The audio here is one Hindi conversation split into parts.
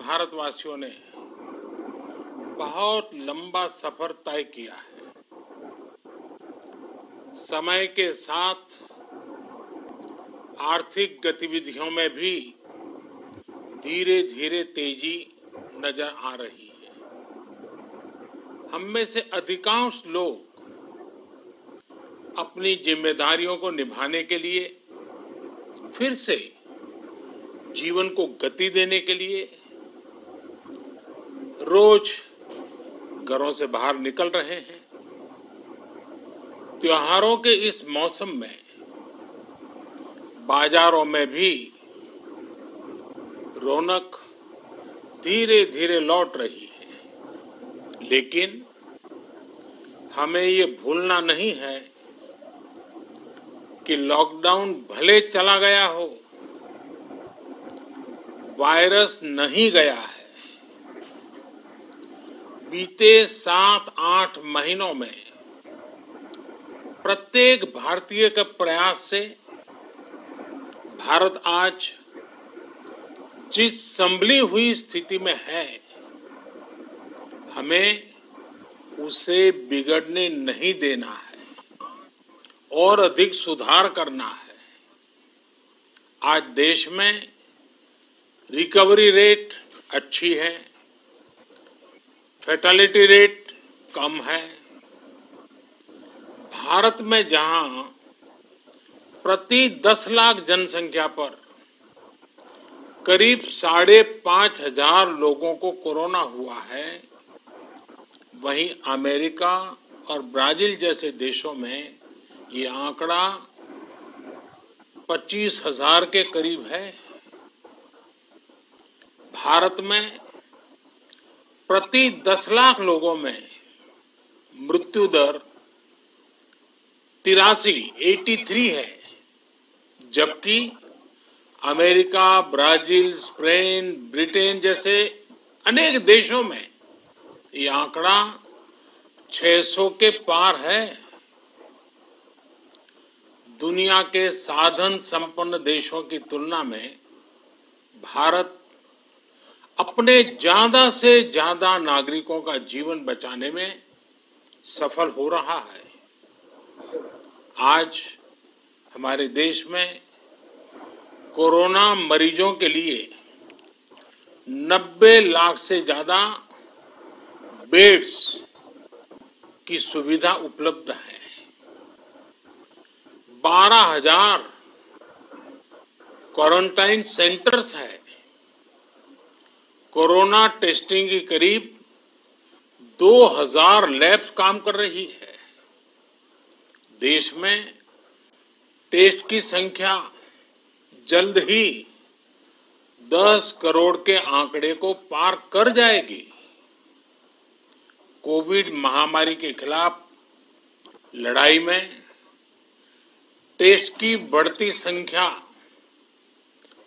भारतवासियों ने बहुत लंबा सफर तय किया है। समय के साथ आर्थिक गतिविधियों में भी धीरे धीरे तेजी नजर आ रही है। हम में से अधिकांश लोग अपनी जिम्मेदारियों को निभाने के लिए, फिर से जीवन को गति देने के लिए रोज घरों से बाहर निकल रहे हैं। त्योहारों के इस मौसम में बाजारों में भी रौनक धीरे धीरे लौट रही है, लेकिन हमें ये भूलना नहीं है कि लॉकडाउन भले चला गया हो, वायरस नहीं गया है। बीते 7-8 महीनों में प्रत्येक भारतीय के प्रयास से भारत आज जिस संभली हुई स्थिति में है, हमें उसे बिगड़ने नहीं देना है और अधिक सुधार करना है। आज देश में रिकवरी रेट अच्छी है, फैटेलिटी रेट कम है। भारत में जहां प्रति 10 लाख जनसंख्या पर करीब 5,500 लोगों को कोरोना हुआ है, वहीं अमेरिका और ब्राजील जैसे देशों में ये आंकड़ा 25,000 के करीब है। भारत में प्रति 10 लाख लोगों में मृत्यु दर 83 है, जबकि अमेरिका, ब्राजील, स्पेन, ब्रिटेन जैसे अनेक देशों में ये आंकड़ा 600 के पार है। दुनिया के साधन संपन्न देशों की तुलना में भारत अपने ज्यादा से ज्यादा नागरिकों का जीवन बचाने में सफल हो रहा है। आज हमारे देश में कोरोना मरीजों के लिए 90 लाख से ज्यादा बेड्स की सुविधा उपलब्ध है। 12,000 क्वारंटाइन सेंटर्स है। कोरोना टेस्टिंग की करीब 2,000 लैब्स काम कर रही है। देश में टेस्ट की संख्या जल्द ही 10 करोड़ के आंकड़े को पार कर जाएगी। कोविड महामारी के खिलाफ लड़ाई में टेस्ट की बढ़ती संख्या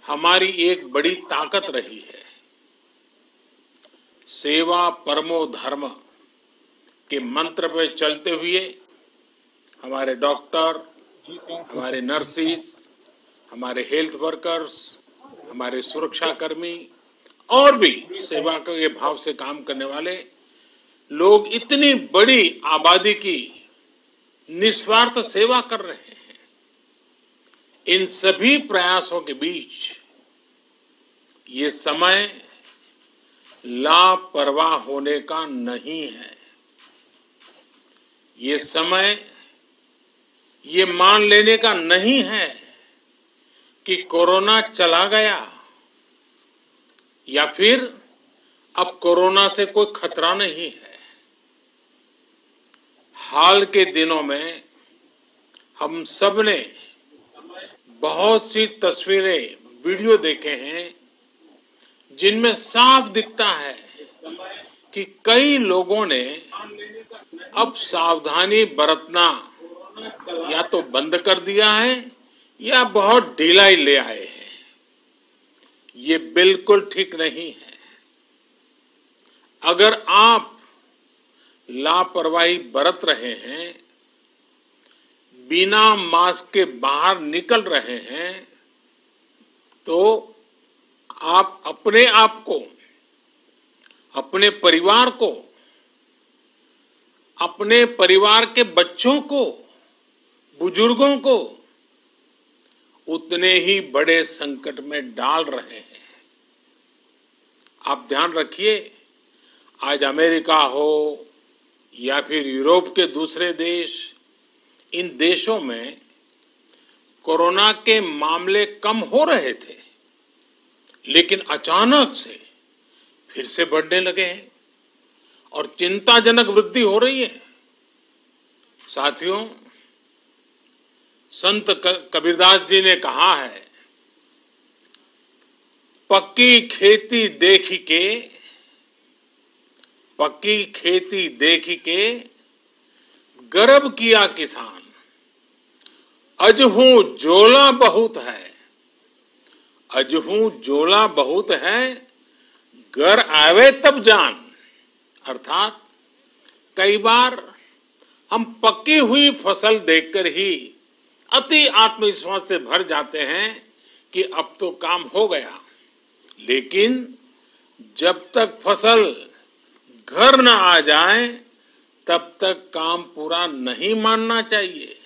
हमारी एक बड़ी ताकत रही है। सेवा परमो धर्म के मंत्र पे चलते हुए हमारे डॉक्टर, हमारे नर्सिस, हमारे हेल्थ वर्कर्स, हमारे सुरक्षा कर्मी और भी सेवा के भाव से काम करने वाले लोग इतनी बड़ी आबादी की निस्वार्थ सेवा कर रहे हैं। इन सभी प्रयासों के बीच ये समय लापरवाह होने का नहीं है। ये समय ये मान लेने का नहीं है कि कोरोना चला गया या फिर अब कोरोना से कोई खतरा नहीं है। हाल के दिनों में हम सब ने बहुत सी तस्वीरें, वीडियो देखे हैं जिनमें साफ दिखता है कि कई लोगों ने अब सावधानी बरतना या तो बंद कर दिया है या बहुत ढिलाई ले आए हैं। ये बिल्कुल ठीक नहीं है। अगर आप लापरवाही बरत रहे हैं, बिना मास्क के बाहर निकल रहे हैं, तो आप अपने आप को अपने परिवार को, अपने परिवार के बच्चों को, बुजुर्गों को उतने ही बड़े संकट में डाल रहे हैं। आप ध्यान रखिए, आज अमेरिका हो या फिर यूरोप के दूसरे देश, इन देशों में कोरोना के मामले कम हो रहे थे, लेकिन अचानक से फिर से बढ़ने लगे हैं और चिंताजनक वृद्धि हो रही है। साथियों, संत कबीरदास जी ने कहा है, पक्की खेती देखी के गर्व किया किसान, अजहू जोला बहुत है, घर आवे तब जान। अर्थात कई बार हम पक्की हुई फसल देखकर ही अति आत्मविश्वास से भर जाते हैं कि अब तो काम हो गया, लेकिन जब तक फसल घर न आ जाए तब तक काम पूरा नहीं मानना चाहिए।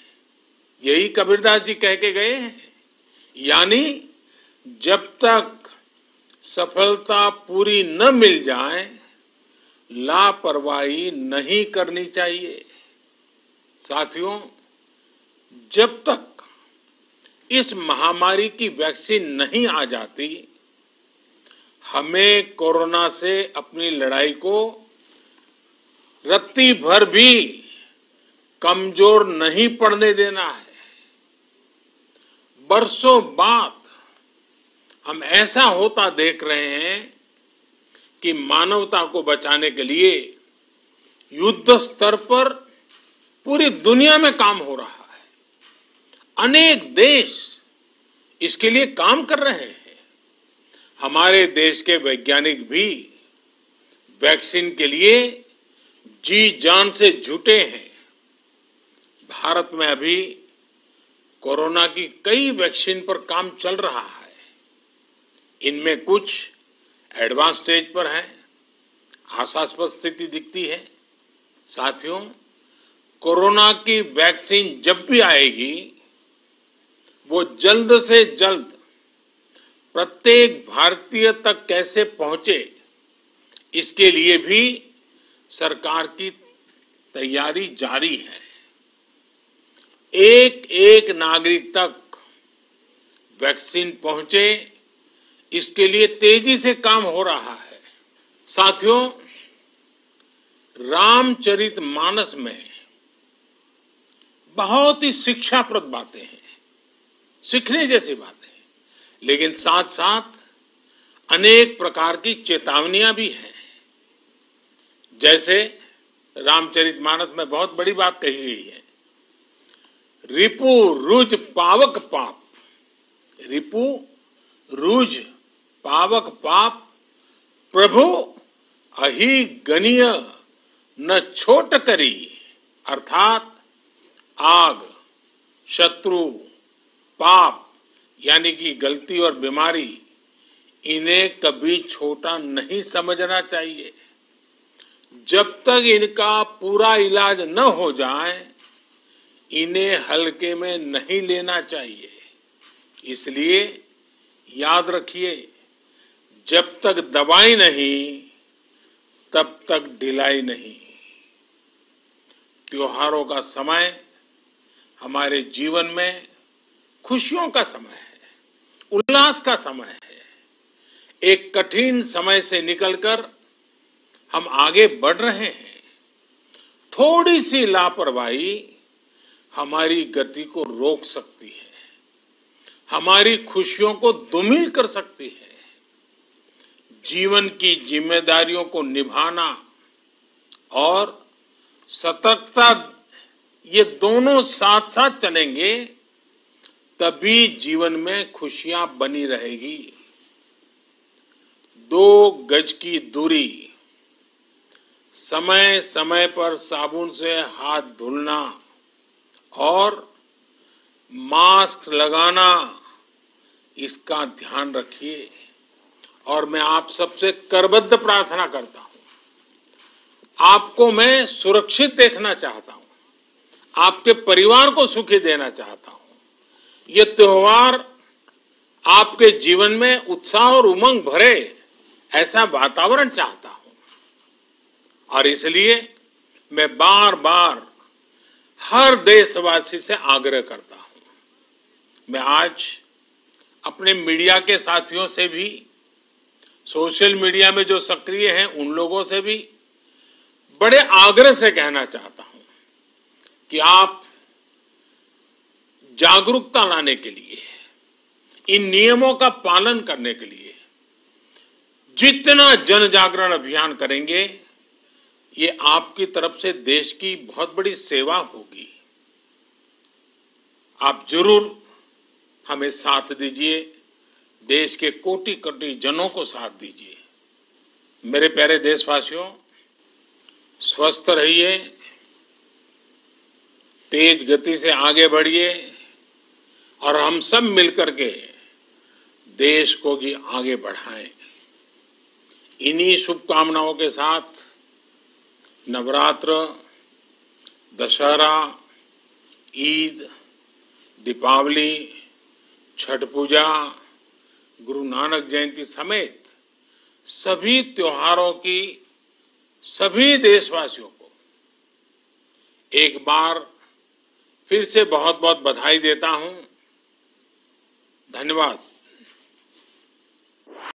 यही कबीरदास जी कह के गए हैं। यानी जब तक सफलता पूरी न मिल जाए, लापरवाही नहीं करनी चाहिए। साथियों, जब तक इस महामारी की वैक्सीन नहीं आ जाती, हमें कोरोना से अपनी लड़ाई को रत्ती भर भी कमजोर नहीं पड़ने देना है। बरसों बाद हम ऐसा होता देख रहे हैं कि मानवता को बचाने के लिए युद्ध स्तर पर पूरी दुनिया में काम हो रहा है। अनेक देश इसके लिए काम कर रहे हैं। हमारे देश के वैज्ञानिक भी वैक्सीन के लिए जी जान से जुटे हैं। भारत में अभी कोरोना की कई वैक्सीन पर काम चल रहा है। इनमें कुछ एडवांस स्टेज पर है, आशास्पद स्थिति दिखती है। साथियों, कोरोना की वैक्सीन जब भी आएगी, वो जल्द से जल्द प्रत्येक भारतीय तक कैसे पहुंचे, इसके लिए भी सरकार की तैयारी जारी है। एक एक नागरिक तक वैक्सीन पहुंचे, इसके लिए तेजी से काम हो रहा है। साथियों, रामचरितमानस में बहुत ही शिक्षाप्रद बातें हैं, सीखने जैसी बातें हैं, लेकिन साथ साथ अनेक प्रकार की चेतावनियां भी हैं। जैसे रामचरितमानस में बहुत बड़ी बात कही गई है, रिपु रुज पावक पाप। रिपु रुज पावक पाप, प्रभु अहि गनीय न छोट करी। अर्थात आग, शत्रु, पाप यानी कि गलती और बीमारी, इन्हें कभी छोटा नहीं समझना चाहिए। जब तक इनका पूरा इलाज न हो जाए, इन्हें हल्के में नहीं लेना चाहिए। इसलिए याद रखिए, जब तक दवाई नहीं, तब तक ढिलाई नहीं। त्योहारों का समय हमारे जीवन में खुशियों का समय है, उल्लास का समय है। एक कठिन समय से निकलकर हम आगे बढ़ रहे हैं। थोड़ी सी लापरवाही हमारी गति को रोक सकती है, हमारी खुशियों को धूमिल कर सकती है। जीवन की जिम्मेदारियों को निभाना और सतर्कता, ये दोनों साथ साथ चलेंगे, तभी जीवन में खुशियां बनी रहेगी। 2 गज की दूरी, समय समय पर साबुन से हाथ धुलना और मास्क लगाना, इसका ध्यान रखिए। और मैं आप सबसे करबद्ध प्रार्थना करता हूं आपको मैं सुरक्षित देखना चाहता हूं, आपके परिवार को सुखी देना चाहता हूं। ये त्योहार आपके जीवन में उत्साह और उमंग भरे ऐसा वातावरण चाहता हूं और इसलिए मैं बार बार हर देशवासी से आग्रह करता हूं। मैं आज अपने मीडिया के साथियों से भी, सोशल मीडिया में जो सक्रिय हैं उन लोगों से भी बड़े आग्रह से कहना चाहता हूं कि आप जागरूकता लाने के लिए, इन नियमों का पालन करने के लिए जितना जन जागरण अभियान करेंगे, ये आपकी तरफ से देश की बहुत बड़ी सेवा होगी। आप जरूर हमें साथ दीजिए, देश के कोटि कोटि जनों को साथ दीजिए। मेरे प्यारे देशवासियों, स्वस्थ रहिए, तेज गति से आगे बढ़िए और हम सब मिलकर के देश को भी आगे बढ़ाएं। इन्हीं शुभकामनाओं के साथ नवरात्र, दशहरा, ईद, दीपावली, छठ पूजा, गुरु नानक जयंती समेत सभी त्योहारों की सभी देशवासियों को एक बार फिर से बहुत बहुत बधाई देता हूं। धन्यवाद।